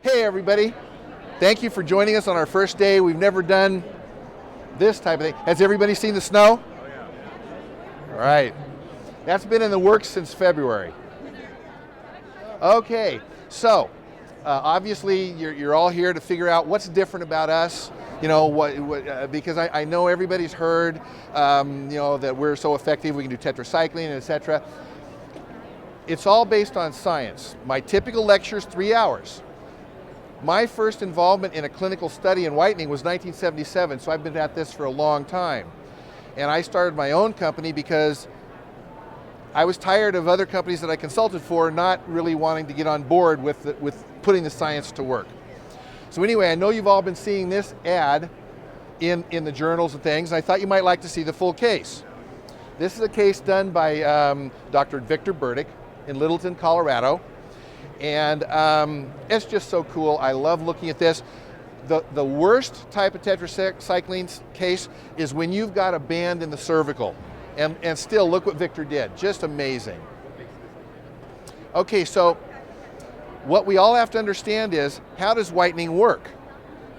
Hey everybody, thank you for joining us on our first day. We've never done this type of thing. Has everybody seen the snow? Oh yeah. All right, that's been in the works since February. Okay, so obviously you're all here to figure out what's different about us. You know, because I know everybody's heard, that we're so effective, we can do tetracycline, etc. It's all based on science. My typical lecture is 3 hours. My first involvement in a clinical study in whitening was 1977, so I've been at this for a long time. And I started my own company because I was tired of other companies that I consulted for not really wanting to get on board with putting the science to work. So anyway, I know you've all been seeing this ad in the journals and things, and I thought you might like to see the full case. This is a case done by Dr. Victor Burdick in Littleton, Colorado. And it's just so cool. I love looking at this. The worst type of tetracycline case is when you've got a band in the cervical. And still, look what Victor did. Just amazing. Okay, so what we all have to understand is, how does whitening work?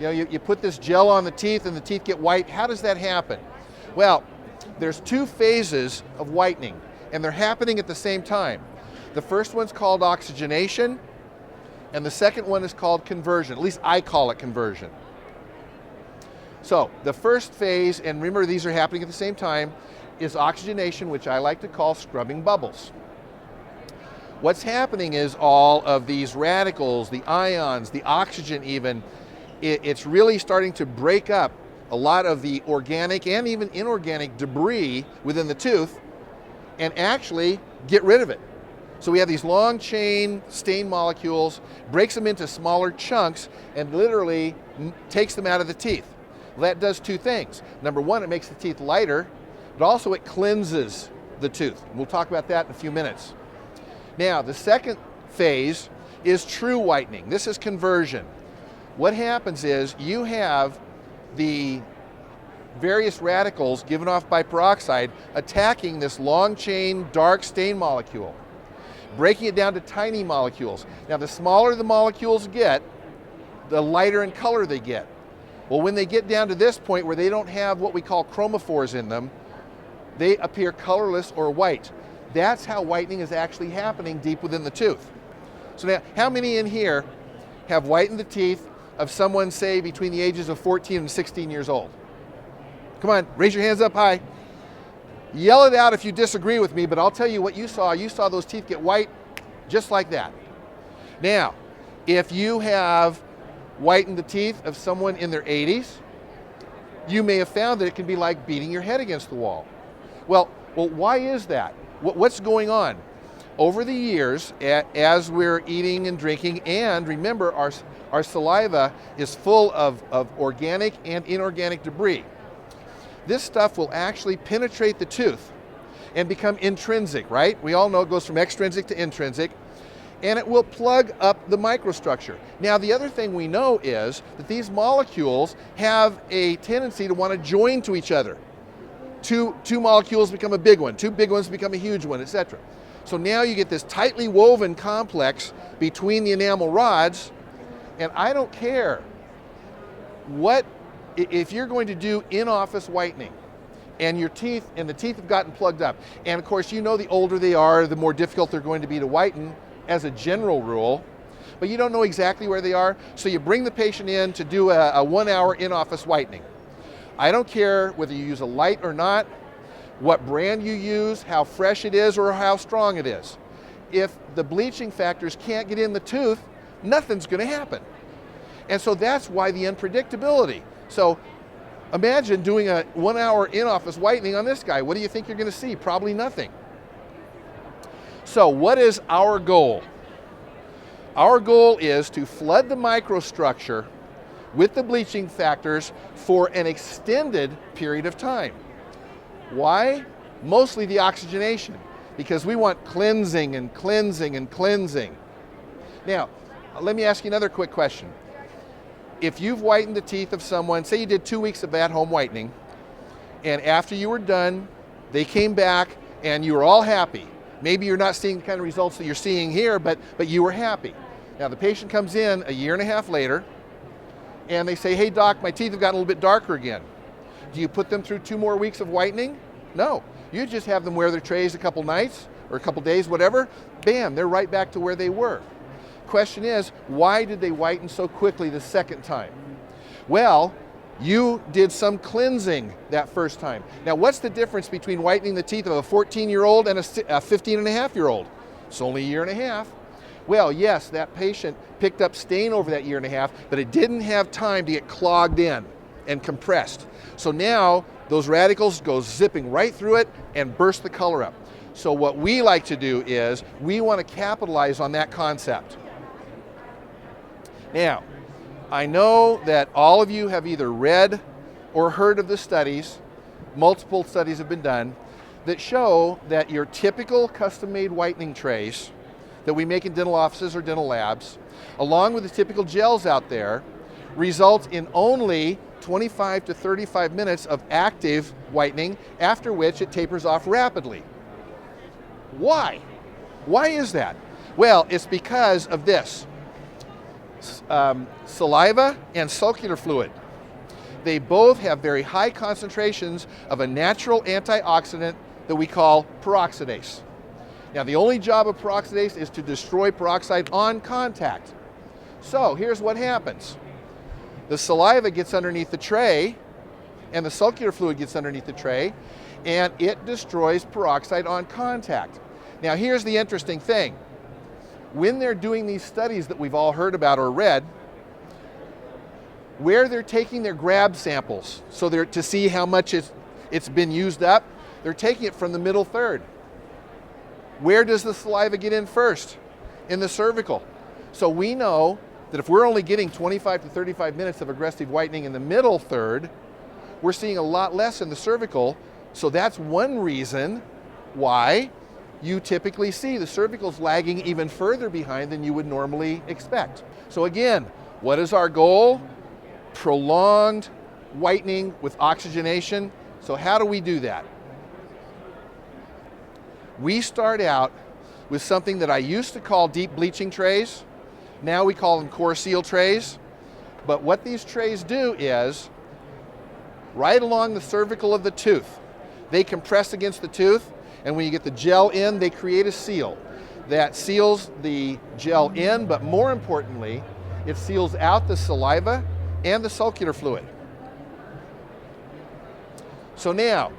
You know, you put this gel on the teeth and the teeth get white. How does that happen? Well, there's two phases of whitening, and they're happening at the same time. The first one's called oxygenation, and the second one is called conversion. At least I call it conversion. So the first phase, and remember these are happening at the same time, is oxygenation, which I like to call scrubbing bubbles. What's happening is all of these radicals, the ions, the oxygen even, it's really starting to break up a lot of the organic and even inorganic debris within the tooth and actually get rid of it. So we have these long chain stain molecules, breaks them into smaller chunks, and literally takes them out of the teeth. Well, that does two things. Number one, it makes the teeth lighter, but also it cleanses the tooth. We'll talk about that in a few minutes. Now, the second phase is true whitening. This is conversion. What happens is you have the various radicals given off by peroxide attacking this long chain dark stain molecule, breaking it down to tiny molecules. Now, the smaller the molecules get, the lighter in color they get. Well, when they get down to this point where they don't have what we call chromophores in them, they appear colorless or white. That's how whitening is actually happening deep within the tooth. So now, how many in here have whitened the teeth of someone, say, between the ages of 14 and 16 years old? Come on, raise your hands up high. Yell it out if you disagree with me, but I'll tell you what you saw. You saw those teeth get white just like that. Now, if you have whitened the teeth of someone in their 80s, you may have found that it can be like beating your head against the wall. Well, why is that? What's going on? Over the years, as we're eating and drinking, and remember, our saliva is full of organic and inorganic debris. This stuff will actually penetrate the tooth and become intrinsic, right? We all know it goes from extrinsic to intrinsic, and it will plug up the microstructure. Now, the other thing we know is that these molecules have a tendency to want to join to each other. Two molecules become a big one, two big ones become a huge one, etc. So now you get this tightly woven complex between the enamel rods, and I don't care what. If you're going to do in-office whitening and the teeth have gotten plugged up, and of course you know the older they are, the more difficult they're going to be to whiten as a general rule, but you don't know exactly where they are, so you bring the patient in to do a 1 hour in-office whitening. I don't care whether you use a light or not, what brand you use, how fresh it is or how strong it is. If the bleaching factors can't get in the tooth, nothing's going to happen. And so that's why the unpredictability. So imagine doing a 1 hour in-office whitening on this guy. What do you think you're going to see? Probably nothing. So what is our goal? Our goal is to flood the microstructure with the bleaching factors for an extended period of time. Why? Mostly the oxygenation, because we want cleansing and cleansing and cleansing. Now, let me ask you another quick question. If you've whitened the teeth of someone, say you did 2 weeks of at-home whitening, and after you were done, they came back and you were all happy. Maybe you're not seeing the kind of results that you're seeing here, but you were happy. Now the patient comes in a year and a half later and they say, hey doc, my teeth have gotten a little bit darker again. Do you put them through 2 more weeks of whitening? No, you just have them wear their trays a couple nights or a couple days, whatever, bam, they're right back to where they were. Question is, why did they whiten so quickly the second time? Well, you did some cleansing that first time. Now what's the difference between whitening the teeth of a 14-year-old and a 15-and-a-half-year-old? It's only a year and a half. Well, yes, that patient picked up stain over that year and a half, but it didn't have time to get clogged in and compressed. So now those radicals go zipping right through it and burst the color up. So what we like to do is we want to capitalize on that concept. Now, I know that all of you have either read or heard of the studies, multiple studies have been done, that show that your typical custom-made whitening trays that we make in dental offices or dental labs, along with the typical gels out there, result in only 25 to 35 minutes of active whitening, after which it tapers off rapidly. Why? Why is that? Well, it's because of this. Saliva and sulcular fluid. They both have very high concentrations of a natural antioxidant that we call peroxidase. Now the only job of peroxidase is to destroy peroxide on contact. So here's what happens. The saliva gets underneath the tray and the sulcular fluid gets underneath the tray and it destroys peroxide on contact. Now here's the interesting thing. When they're doing these studies that we've all heard about or read, where they're taking their grab samples, so they're to see how much it's been used up, they're taking it from the middle third. Where does the saliva get in first? In the cervical. So we know that if we're only getting 25 to 35 minutes of aggressive whitening in the middle third, we're seeing a lot less in the cervical. So that's one reason why you typically see the cervicals lagging even further behind than you would normally expect. So again, what is our goal? Prolonged whitening with oxygenation. So how do we do that? We start out with something that I used to call deep bleaching trays. Now we call them core seal trays. But what these trays do is, right along the cervical of the tooth, they compress against the tooth, and when you get the gel in, they create a seal that seals the gel in, but more importantly, it seals out the saliva and the sulcular fluid. So now,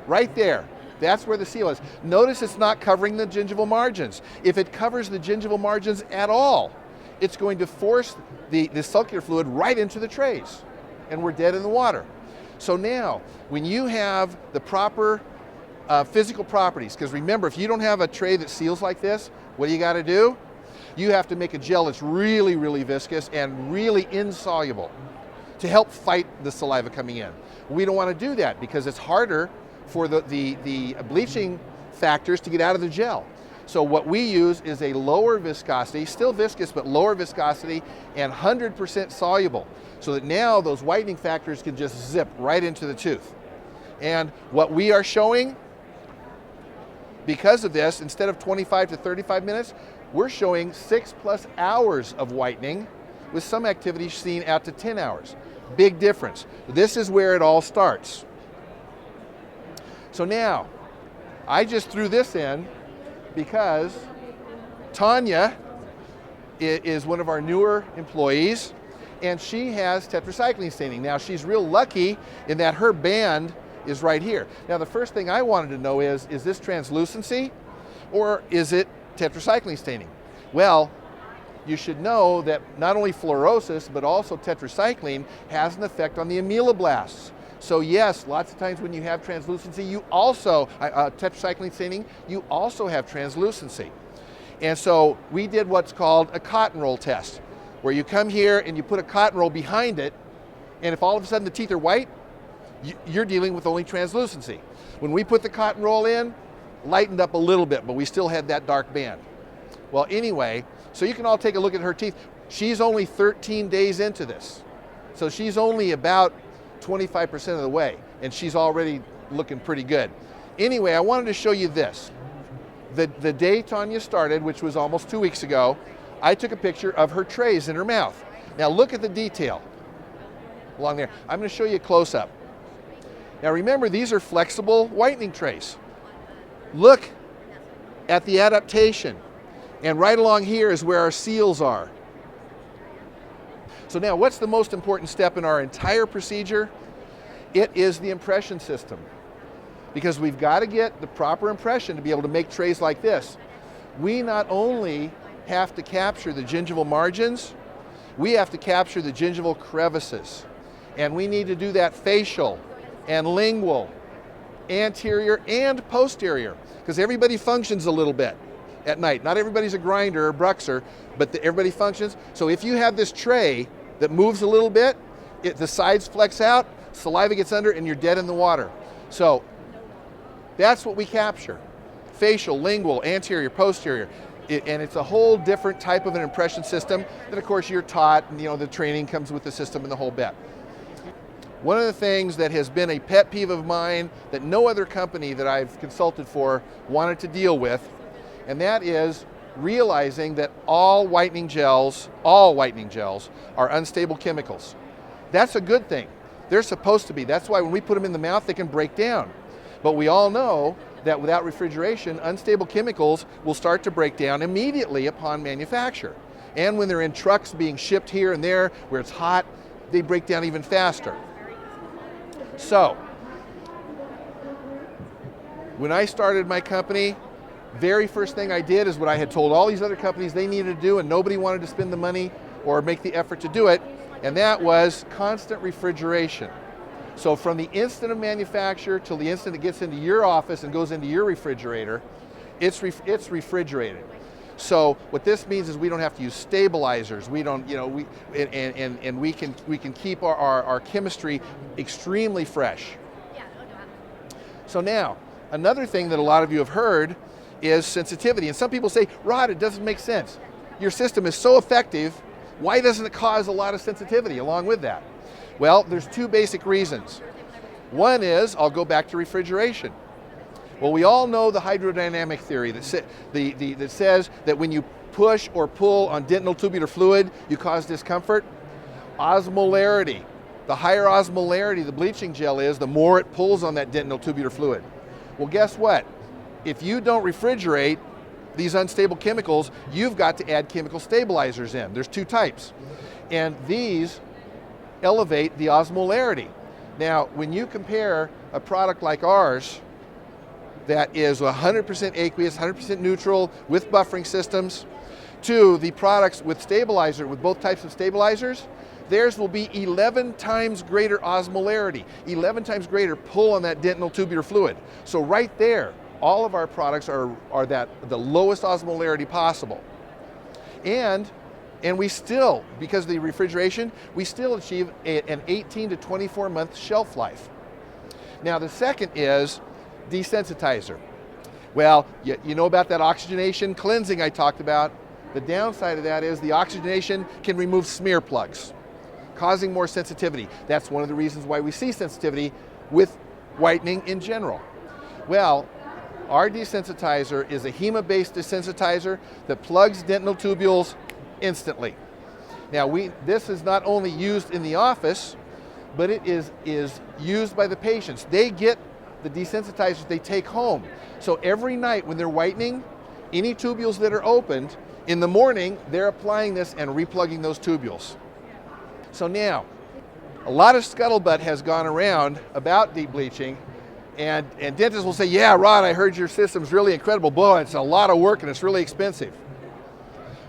right there, that's where the seal is. Notice it's not covering the gingival margins. If it covers the gingival margins at all, it's going to force the sulcular fluid right into the trays, and we're dead in the water. So now, when you have the proper physical properties, because remember, if you don't have a tray that seals like this, what do you got to do? You have to make a gel that's really, really viscous and really insoluble to help fight the saliva coming in. We don't want to do that because it's harder for the bleaching factors to get out of the gel. So what we use is a lower viscosity, still viscous, but lower viscosity and 100% soluble, so that now those whitening factors can just zip right into the tooth. And what we are showing, because of this, instead of 25 to 35 minutes, we're showing 6+ hours of whitening, with some activities seen out to 10 hours. Big difference. This is where it all starts. So now, I just threw this in because Tanya is one of our newer employees, and she has tetracycline staining. Now she's real lucky in that her band is right here. Now the first thing I wanted to know is this translucency or is it tetracycline staining? Well, you should know that not only fluorosis, but also tetracycline has an effect on the ameloblasts. So yes, lots of times when you have translucency, you also, tetracycline staining, you also have translucency. And so we did what's called a cotton roll test, where you come here and you put a cotton roll behind it, and if all of a sudden the teeth are white, you're dealing with only translucency. When we put the cotton roll in, lightened up a little bit, but we still had that dark band. Well, anyway, so you can all take a look at her teeth. She's only 13 days into this. So she's only about 25% of the way, and she's already looking pretty good. Anyway, I wanted to show you this. The day Tanya started, which was almost 2 weeks ago, I took a picture of her trays in her mouth. Now look at the detail along there. I'm going to show you a close-up. Now remember, these are flexible whitening trays. Look at the adaptation. And right along here is where our seals are. So now, what's the most important step in our entire procedure? It is the impression system. Because we've got to get the proper impression to be able to make trays like this. We not only have to capture the gingival margins, we have to capture the gingival crevices. And we need to do that facial and lingual, anterior and posterior, because everybody functions a little bit at night. Not everybody's a grinder or bruxer, but everybody functions. So if you have this tray that moves a little bit, the sides flex out, saliva gets under, and you're dead in the water. So that's what we capture. Facial, lingual, anterior, posterior. And it's a whole different type of an impression system that of course you're taught, and the training comes with the system and the whole bit. One of the things that has been a pet peeve of mine that no other company that I've consulted for wanted to deal with, and that is realizing that all whitening gels are unstable chemicals. That's a good thing. They're supposed to be. That's why when we put them in the mouth, they can break down. But we all know that without refrigeration, unstable chemicals will start to break down immediately upon manufacture. And when they're in trucks being shipped here and there where it's hot, they break down even faster. So, when I started my company, very first thing I did is what I had told all these other companies they needed to do, and nobody wanted to spend the money or make the effort to do it, and that was constant refrigeration. So from the instant of manufacture till the instant it gets into your office and goes into your refrigerator, it's refrigerated. So what this means is we don't have to use stabilizers. We don't, we can keep our chemistry extremely fresh. So now, another thing that a lot of you have heard is sensitivity. And some people say, Rod, it doesn't make sense. Your system is so effective, why doesn't it cause a lot of sensitivity along with that? Well, there's two basic reasons. One is, I'll go back to refrigeration. Well, we all know the hydrodynamic theory that says that when you push or pull on dental tubular fluid, you cause discomfort. Osmolarity. The higher osmolarity the bleaching gel is, the more it pulls on that dental tubular fluid. Well, guess what? If you don't refrigerate these unstable chemicals, you've got to add chemical stabilizers in. There's two types. And these elevate the osmolarity. Now, when you compare a product like ours that is 100% aqueous, 100% neutral with buffering systems, to the products with stabilizer, with both types of stabilizers, theirs will be 11 times greater osmolarity, 11 times greater pull on that dental tubular fluid. So right there, all of our products are the lowest osmolarity possible. And we still, because of the refrigeration, we still achieve an 18 to 24 month shelf life. Now the second is desensitizer. Well, you know about that oxygenation cleansing I talked about. The downside of that is the oxygenation can remove smear plugs, causing more sensitivity. That's one of the reasons why we see sensitivity with whitening in general. Well, our desensitizer is a HEMA-based desensitizer that plugs dental tubules instantly. Now, this is not only used in the office, but it is used by the patients. They get the desensitizers they take home. So every night when they're whitening, any tubules that are opened, in the morning, they're applying this and replugging those tubules. So now, a lot of scuttlebutt has gone around about deep bleaching, and dentists will say, yeah, Rod, I heard your system's really incredible. Boy, it's a lot of work and it's really expensive.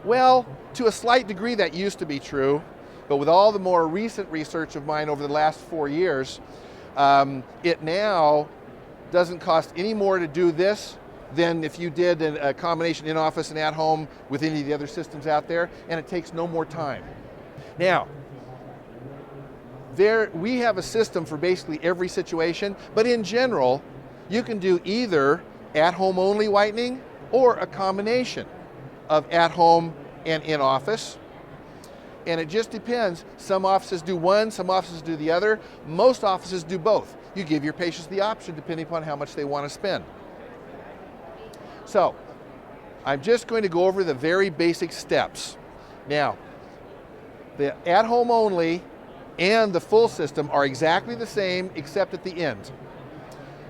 Well, to a slight degree that used to be true, but with all the more recent research of mine over the last 4 years, it now doesn't cost any more to do this than if you did a combination in-office and at-home with any of the other systems out there, and it takes no more time. Now, we have a system for basically every situation, but in general, you can do either at-home only whitening or a combination of at-home and in-office. And it just depends. Some offices do one, some offices do the other. Most offices do both. You give your patients the option depending upon how much they want to spend. So, I'm just going to go over the very basic steps. Now, the at-home only and the full system are exactly the same except at the end.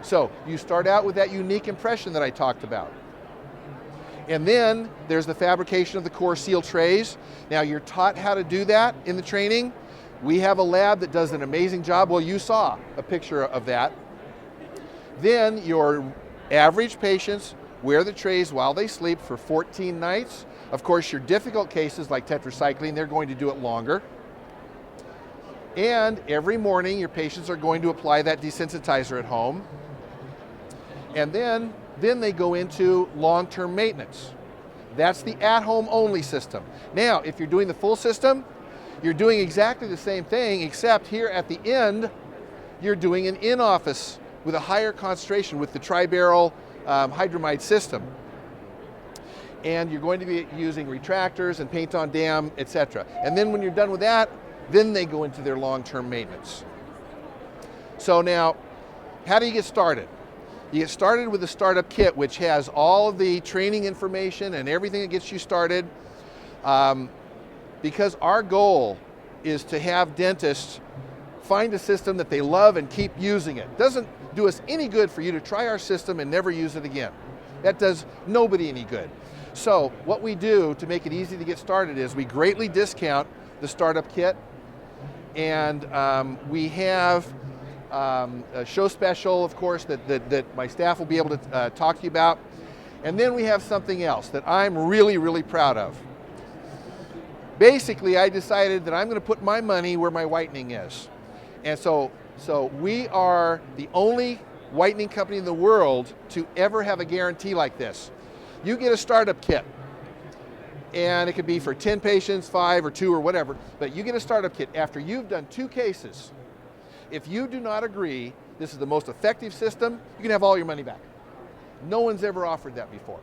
So you start out with that unique impression that I talked about. And then there's the fabrication of the core seal trays. Now you're taught how to do that in the training. We have a lab that does an amazing job. Well, you saw a picture of that. Then your average patients wear the trays while they sleep for 14 nights. Of course, your difficult cases like tetracycline, they're going to do it longer. And every morning your patients are going to apply that desensitizer at home. And then they go into long-term maintenance. That's the at-home only system. Now, if you're doing the full system, you're doing exactly the same thing, except here at the end, you're doing an in-office with a higher concentration with the tri-barrel hydramide system. And you're going to be using retractors and paint on dam, etc. And then when you're done with that, then they go into their long-term maintenance. So now, how do you get started? You get started with the startup kit, which has all of the training information and everything that gets you started. Because our goal is to have dentists find a system that they love and keep using it. It doesn't do us any good for you to try our system and never use it again. That does nobody any good. So what we do to make it easy to get started is we greatly discount the startup kit, and we have a show special, of course, that my staff will be able to talk to you about. And then we have something else that I'm really, really proud of. Basically, I decided that I'm going to put my money where my whitening is. And so we are the only whitening company in the world to ever have a guarantee like this. You get a startup kit, and it could be for 10 patients, 5 or 2 or whatever, but you get a startup kit after you've done 2 cases. If you do not agree this is the most effective system, you can have all your money back. No one's ever offered that before.